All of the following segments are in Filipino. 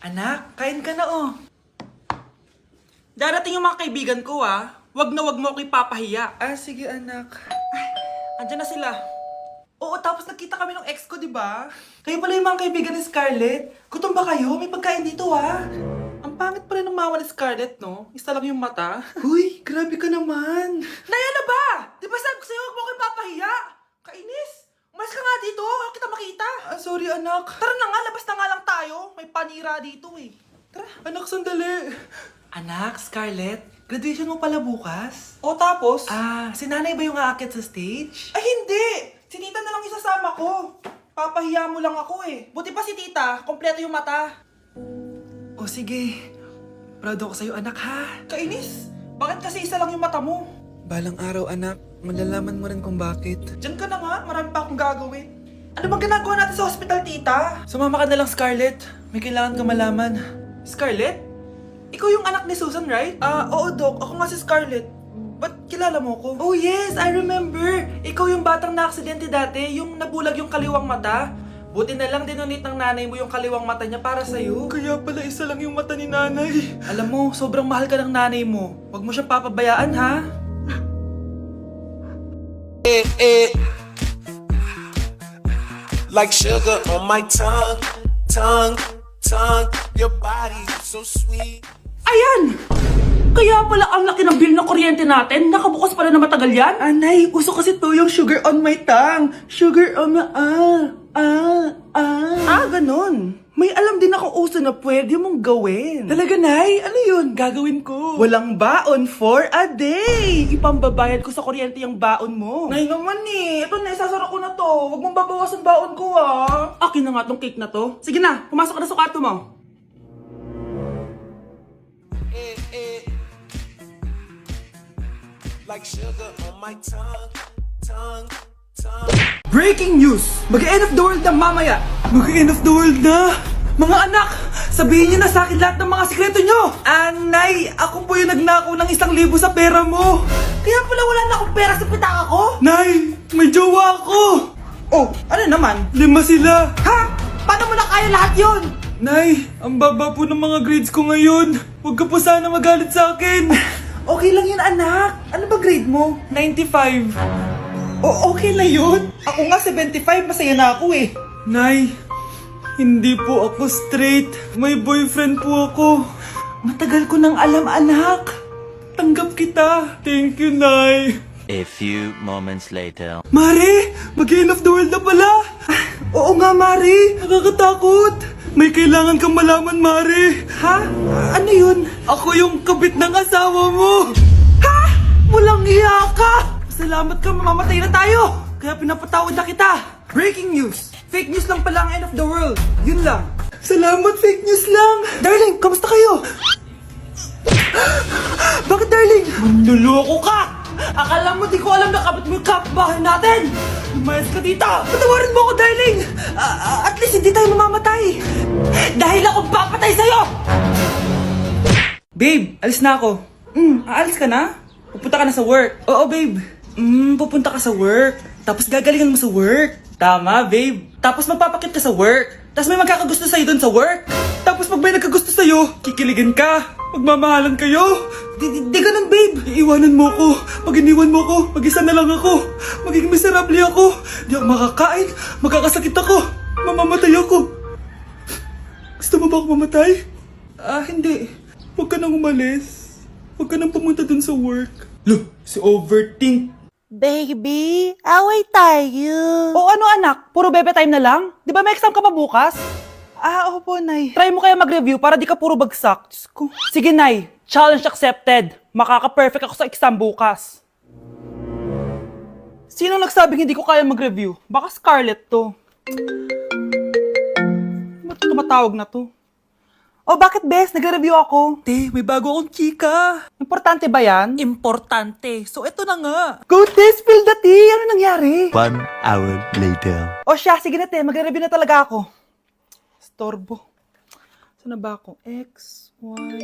Anak, kain ka na oh. Darating yung mga kaibigan ko ah. Wag na wag mo ako ipapahiya. Ah, sige anak. Ay, andyan na sila. Oo, tapos nakita kami ng ex ko, di ba? Kayo pala yung mga kaibigan ni Scarlett. Gutom ba kayo? May pagkain dito ah. Ang pangit pala ng mama ni Scarlett, no? Isa lang yung mata. Huy, grabe ka naman. Naya na ba? Di ba sabi ko sa'yo, wag mo ako ipapahiya? Kainis. Umalis ka nga dito, ako kita makita. Ah, sorry anak. Tara na nga, labas na nga lang tayo. May panira dito eh. Tara. Anak, sandali. Anak, Scarlett, graduation mo pala bukas? O tapos? Ah, si nanay ba yung aakyat sa stage? Ay hindi! Si tita na lang isasama ko. Papahiya mo lang ako eh. Buti pa si tita, kompleto yung mata. O sige, proud ako sa'yo anak ha. Kainis, bakit kasi isa lang yung mata mo? Balang araw anak, malalaman mo rin kung bakit. Diyan ka na nga, marami pa akong gagawin. Ano bang ginagawa natin sa hospital, tita? Sumama ka na lang, Scarlett. May kailangan ka malaman. Scarlett? Ikaw yung anak ni Susan, right? Oo, Doc. Ako nga si Scarlett. Ba't kilala mo ko? Oh, yes! I remember! Ikaw yung batang na-aksidente dati, yung nabulag yung kaliwang mata. Buti na lang dinonate ng nanay mo yung kaliwang mata niya para sa'yo. Kaya pala isa lang yung mata ni nanay. Alam mo, sobrang mahal ka ng nanay mo. Huwag mo siyang papabayaan, ha? Like sugar on my tongue, your body so sweet. Ayan! Kaya pala ang laki ng bill na kuryente natin. Nakabukas pala na matagal yan. Anay, uso kasi to yung sugar on my tongue. Sugar on my... ganun. May alam din ako uso na pwede mong gawin. Talaga, Nay? Ano yun? Gagawin ko. Walang baon for a day. Ipambabayad ko sa kuryente yung baon mo. Nay naman eh. Ito na, isasara ko na to. Huwag mong babawasan baon ko ah. Akin na nga tong cake na to. Sige na, pumasok ka na sa kwarto mo. Like sugar on my tongue. Breaking news! Mag-end of the world na mamaya! Mag-end of the world na! Mga anak! Sabihin niyo na sa akin lahat ng mga sikreto niyo! Anay! Ako po yung nagnakaw ng 1,000 sa pera mo! Kaya pala wala na akong pera sa pitaka ko? Nay! May jowa ako! Oh, ano naman? 5 sila! Ha? Paano mo na kaya lahat yun? Nay, ang baba po ng mga grades ko ngayon. Huwag ka po sana magalit sa akin. Okay lang yun anak. Ano ba grade mo? 95. Okay na yun. Ako nga 75, masaya na ako eh. Nay, hindi po ako straight. May boyfriend po ako. Matagal ko nang alam anak. Tanggap kita. Thank you, Nay. A few moments later. Mari, mag-end of the world na pala. Oo nga, Mari. Nakakatakot. May kailangan kang malaman, Mari. Ha? Ano yun? Ako yung kabit ng asawa mo. Ha? Walang iya ka. Salamat ka, mamamatay na tayo. Kaya pinapatawad na kita. Breaking news. Fake news lang pala ang end of the world. Yun lang. Salamat, fake news lang. Darling, kamusta kayo? Bakit, darling? Manluloko ka. Akala mo di ko alam na kabit mo yung kapitbahay natin! Lumayas ka dito! Patawarin mo ako, darling! At least hindi tayo mamamatay! Dahil ako papatay sa'yo! Babe, alis na ako. Aalis ka na? Pupunta ka na sa work. Oo, babe. Pupunta ka sa work. Tapos gagalingan mo sa work. Tama, babe. Tapos magpapakit ka sa work. Tapos may magkakagusto sa'yo dun sa work. Tapos pag may nagkagusto sa'yo, kikiligan ka. Magmamahalan kayo. Di ganun, babe. Iiwanan mo ko. Pag iniwan mo ko, mag-isa na lang ako. Magiging miserable ako. Di ako makakain. Magkakasakit ako. Mamamatay ako. Gusto mo ba ako mamatay? Hindi. Huwag ka nang umalis. Huwag ka nang pumunta dun sa work. Look, si overthink. Baby, away tayo. O ano anak? Puro bebe time na lang? Di ba may exam ka pa bukas? Opo, Nay. Try mo kaya mag-review para di ka puro bagsak. Diyos ko. Sige, Nay. Challenge accepted. Makaka-perfect ako sa exam bukas. Sino nagsabing hindi ko kaya mag-review? Baka Scarlett to. Ba't tumatawag na to? Oh, bakit, Bes? Nagre-review ako. Te, may bago akong chika. Importante ba yan? Importante. So, eto na nga. Go, Te! Spill the tea! Ano nangyari? 1 hour later. O siya, sige na, Te. Magre-review na talaga ako. Storbo. Saan na ba ako? X, Y...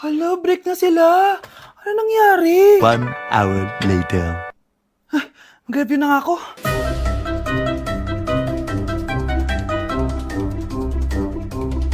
Hala, break na sila. Ano nangyari? 1 hour later. Mag-review na nga ako.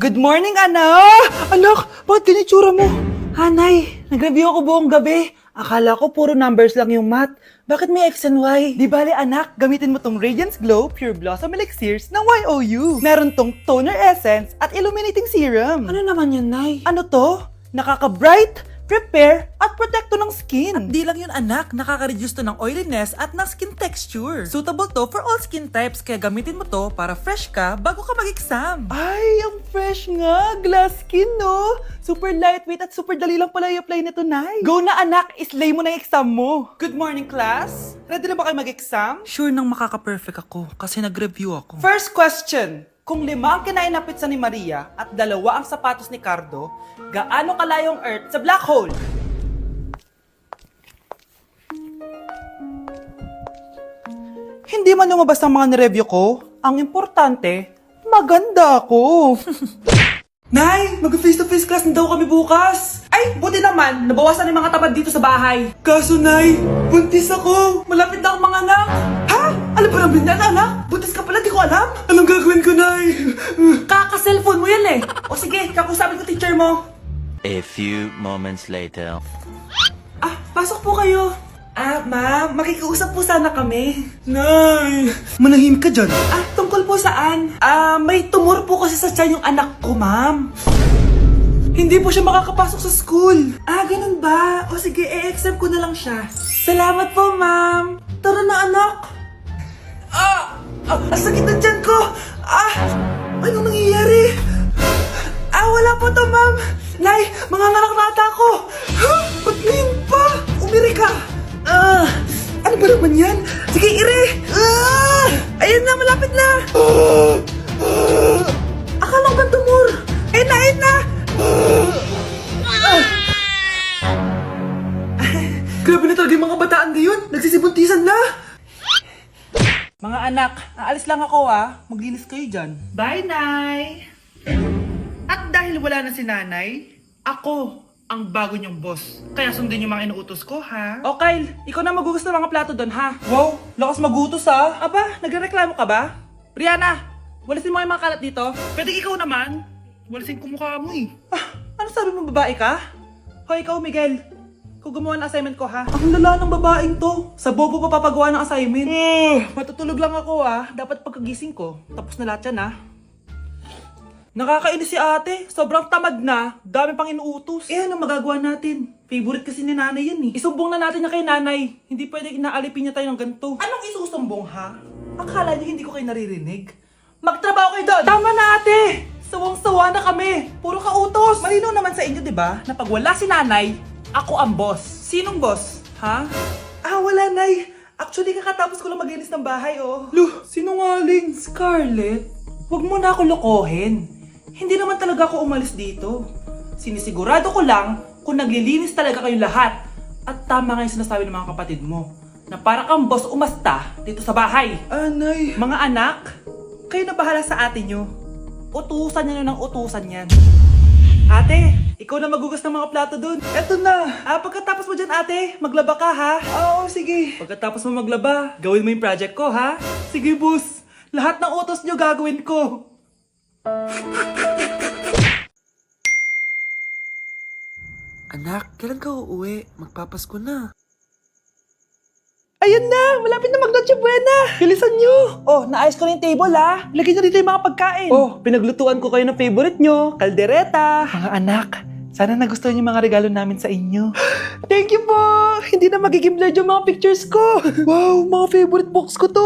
Good morning, anak! Anak, bakit ganyan tsura mo? Hanay, nag-review ako buong gabi. Akala ko puro numbers lang yung math. Bakit may X and Y? Di bale anak, gamitin mo tong Radiance Glow Pure Blossom Elixirs ng YOU. Meron tong toner essence at illuminating serum. Ano naman yun, Nay? Ano to? Nakaka-bright, prepare, at protekto ng skin. At di lang yun anak, nakaka-reduce to ng oiliness at ng skin texture. Suitable to for all skin types, kaya gamitin mo to para fresh ka bago ka mag-exam. Ay, ang fresh nga! Glass skin, no? Super lightweight at super dali lang pala i-apply nito, Nay. Go na anak, islay mo na yung exam mo. Good morning, class. Ready na ba kayo mag-exam? Sure nang makaka-perfect ako kasi nag-review ako. First question. Kung 5 ang kinain na pizza ni Maria at 2 ang sapatos ni Cardo, gaano kalayo ang Earth sa black hole? Hindi man lumabas ang mga nireview ko. Ang importante, maganda ako. Nay, mag-face-to-face class na daw kami bukas. Ay, buti naman, nabawasan yung mga tabad dito sa bahay. Kaso, Nay, buntis ako. Malapit na akong mga anak. Ha? Alam ba namin yan, anak? Buntis ka pala, di ko alam. Anong gagawin ko, Nay? Kaka-cellphone mo yan eh. O sige, kakusapin ko teacher mo. A few moments later. Ah, pasok po kayo. Ah, ma'am, makikiusap po sana kami. Nay, manahim ka dyan. Ah, tungkol po saan? Ah, may tumor po kasi sa tiyan yung anak ko, ma'am. Hindi po siya makakapasok sa school. Ah, ganun ba? O sige, e-exempt ko na lang siya. Salamat po, ma'am. Tara na, anak. Ang sakit ng tiyan ko. Anong nangyayari? Wala po to, ma'am. Nay, manganganak na ata ako. Ba't ngayon pa? Umiri ka. Ano ba naman yan? Sige, ire! Ayun na, malapit na! Akala ko bang tumor? Ayun na, ayun na! Grabe na talaga yung mga bataan ngayon! Nagsisibuntisan na! Mga anak, aalis lang ako Maglinis kayo dyan. Bye, Nay! At dahil wala na si Nanay, ako ang bago niyong boss. Kaya sundin yung mga inuutos ko, ha? O Kyle, ikaw na magugas ng mga plato doon, ha? Wow, lakas magutos, ha? Aba, nagrereklamo ka ba? Brianna, walisin mo yung mga kalat dito. Pwede ikaw naman. Walisin ko mukha mo, eh. Ano sabi mo, babae ka? Hoy, ikaw, Miguel. Ikaw gumawa ng assignment ko, ha? Ang lala ng babaeng to. Sa bobo pa papagawa ng assignment. Matutulog lang ako, Dapat pagkagising ko, tapos na lahat yan, Nakakainis si ate. Sobrang tamad na. Dami pang inuutos. Ano magagawa natin? Favorite kasi ni nanay yan Isumbong na natin niya kay nanay. Hindi pwede inaalipin niya tayo ng ganito. Anong isusumbong ha? Akala niyo hindi ko kayo naririnig? Magtrabaho kayo doon! Tama na ate! Sawang-sawa na kami. Puro kautos. Malinaw naman sa inyo, di ba? Na pag wala si nanay, ako ang boss. Sinong boss? Ha? Wala nay. Actually, kakatapos ko lang maglinis ng bahay, Luh, sinungaling. Scarlett, huwag mo na ako lokohin. Hindi naman talaga ako umalis dito. Sinisigurado ko lang kung naglilinis talaga kayong lahat. At tama nga yung sinasabi ng mga kapatid mo. Na para kang boss umasta dito sa bahay. Anay. Mga anak, kayo na bahala sa ate nyo. Utusan nyo ng utusan yan. Ate, ikaw na magugas ng mga plato dun. Eto na. Pagkatapos mo dyan ate, maglaba ka ha? Oo, sige. Pagkatapos mo maglaba, gawin mo yung project ko ha? Sige boss. Lahat ng utos nyo gagawin ko. Anak, kailan ka uuwi? Magpapasko na. Ayun na! Malapit na mag-Noche Buena! Bilisan nyo! Naayos ko na yung table Lagyan nyo dito yung mga pagkain. Pinaglutuan ko kayo ng favorite nyo, kaldereta. Mga anak, sana nagustuhan yung mga regalo namin sa inyo. Thank you po! Hindi na magiging blurred yung mga pictures ko. Wow, mga favorite box ko to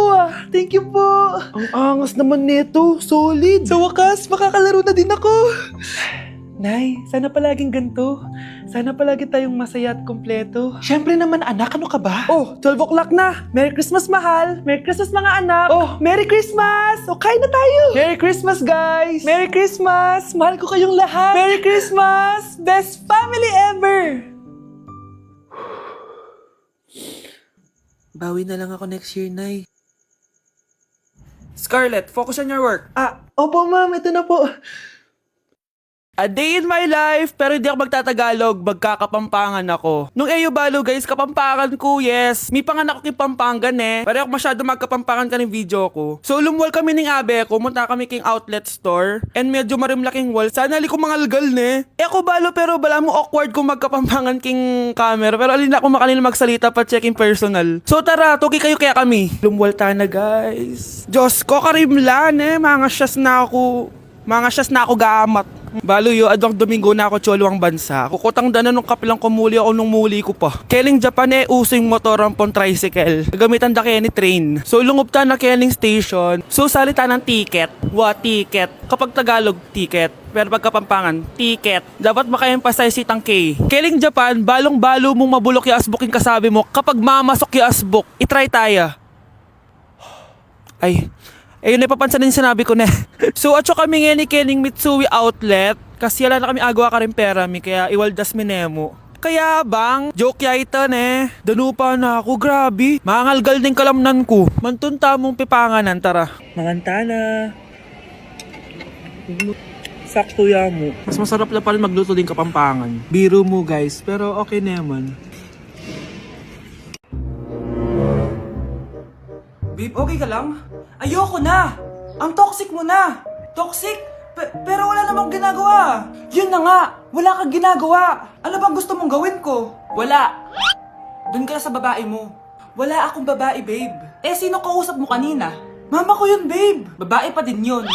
Thank you po! Ang angas naman nito, solid. Sa wakas, makakalaro na din ako. Nay, sana palaging ganito. Sana palagi tayong masaya at kompleto. Siyempre naman anak, ano ka ba? 12 o'clock na. Merry Christmas mahal. Merry Christmas mga anak. Merry Christmas. Kain na tayo. Merry Christmas guys. Merry Christmas. Mahal ko kayong lahat. Merry Christmas. Best family ever. Bawi na lang ako next year, Nay. Scarlett, focus on your work. Opo ma'am, ito na po. A day in my life, pero hindi ako magtatagalog, magkakapampangan ako. Nung Eyo Balo guys, kapampangan ko, yes. May panganak ko kay Pampangan eh. Pero ako masyado magkapampangan ka ng video ko. So lumwal kami ng abe ko, munta kami king outlet store. And medyo marimlaking wall. Sana ali ko mangalgal ne. Ako Balo, pero bala mo awkward kung magkapampangan king camera. Pero alin ako makanila magsalita pa checking personal. So tara, tugi kayo kaya kami. Lumwal ta na guys. Diyos ko, karimlan eh. Mga syas na ako gamat. Balo yo, adwang Domingo na ako cholo ang bansa. Kukutang dana nung kapilang kumuli ako nung muli ko pa. Keling Japan eh, using motoran pong tricycle. Gamitan da kaya ni train. So lungob ta na keling station. So salita ng ticket. Ticket. Kapag Tagalog, ticket. Pero pag Kapampangan, ticket. Dapat maka-emphasize itang K. Keling Japan, balong-balo mong mabulok yung asbok yung kasabi mo. Kapag mamasok yung asbok, itry tayo. Ay, ayun na papansin din sinabi ko na. So, atso kami ngayon ni Keling Mitsui Outlet. Kasi wala na kami agawa ka rin pera mi. Kaya iwaldas mi nemo. Kaya bang, joke ya ito ne. Danupa na ako, grabe. Mangalgal din kalamnan ko. Mantunta mong pipanganan, tara. Manganta na. Sakto ya mo. Mas masarap na pa rin magluto din Kapampangan. Biro mo guys, pero okay naman. Babe, okay ka lang? Ayoko na! Ang toxic mo na! Toxic? Pero wala namang ginagawa! Yun na nga! Wala kang ginagawa! Ano bang gusto mong gawin ko? Wala! Doon ka na sa babae mo. Wala akong babae, babe. Eh, sino kausap mo kanina? Mama ko yun, babe! Babae pa din yun.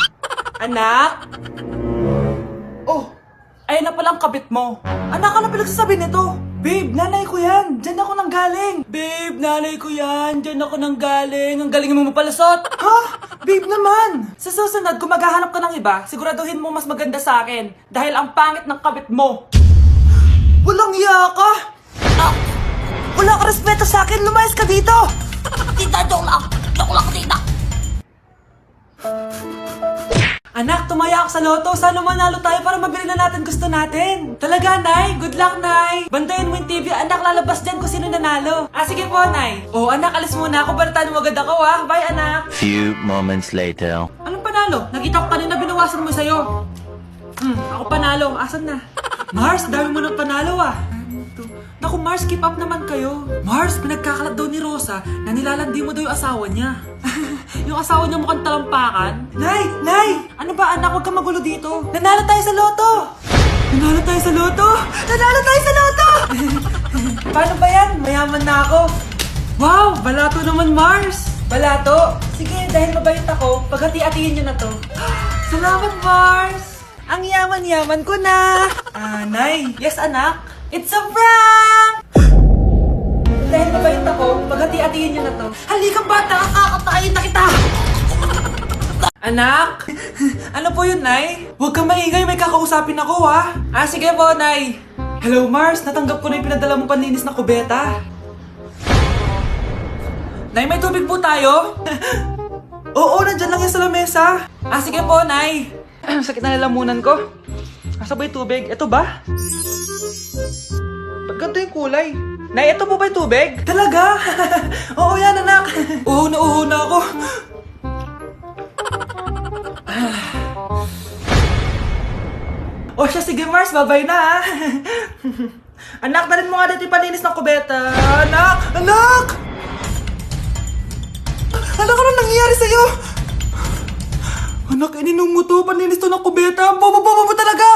Anak? Oh! Ayun na palang kabit mo. Anak, ano pinagsasabi nito? Babe, nanay ko yan. Diyan ako nang galing. Babe, nanay ko yan. Diyan ako nang galing. Ang galing mo mapalasot. Ha? Babe naman. Sa susunod, kung maghahanap ka ng iba, siguraduhin mo mas maganda sa akin. Dahil ang pangit ng kabit mo. Walang iya ka. Wala ka respeto sa akin. Lumayas ka dito. Tita, joke lang. Joke lang, tita. Anak, tumaya ako sa loto. Sana manalo tayo para mabili na natin gusto natin. Talaga, Nay? Good luck, Nay. Bantayan mo yung TV. Anak, lalabas dyan kung sino nanalo. Sige po, Nay. Oh, anak, alis muna ako. Balitaan mo agad ako, ha? Bye, anak. Few moments later. Anong panalo? Nakita ko kanina binawasan mo sa'yo. Ako panalo. Asan na? Mars, dami mo ng panalo, ah. Naku, Mars, keep up naman kayo. Mars, pinagkakalat daw ni Rosa na nilalandi mo daw yung asawa niya. Yung asawa niya mukhang talampakan. Nay! Nay! Ano ba, anak? Huwag kang magulo dito. Nanalo tayo sa loto! Nanalo tayo sa loto! Nanalo tayo sa loto! Paano ba yan? Mayaman na ako. Wow! Balato naman, Mars! Balato? Sige, dahil mabait ako, paghati-hatiin niyo na to. Salamat, Mars! Ang yaman-yaman ko na! Nay! Yes, anak? It's a prank! Dahil mabait ako, paghati-hatiin niyo na to. Halika bata, kakatayin na kita! Anak! Ano po yun, Nay? Huwag kang maingay, may kakausapin ako, ha? Sige po, Nay. Hello, Mars. Natanggap ko na yung pinadala mong panlinis na kubeta. Nay, may tubig po tayo? Oo, nandyan lang yan sa lamesa. Sige po, Nay. Sakit na lalamunan ko. Asa ba yung tubig? Ito ba? Ba't ganito yung kulay? Nay, ito po ba yung tubig? Talaga? Oo yan, anak. Uho na ako. O siya, sige Mars, babay na ha. Anak, dalhin mo nga dito yung palinis ng kubeta. Anak! Anak! Anak, ano nangyayari sa'yo? Anak, ininom mo to, paninis to ng kubeta. Bobo talaga!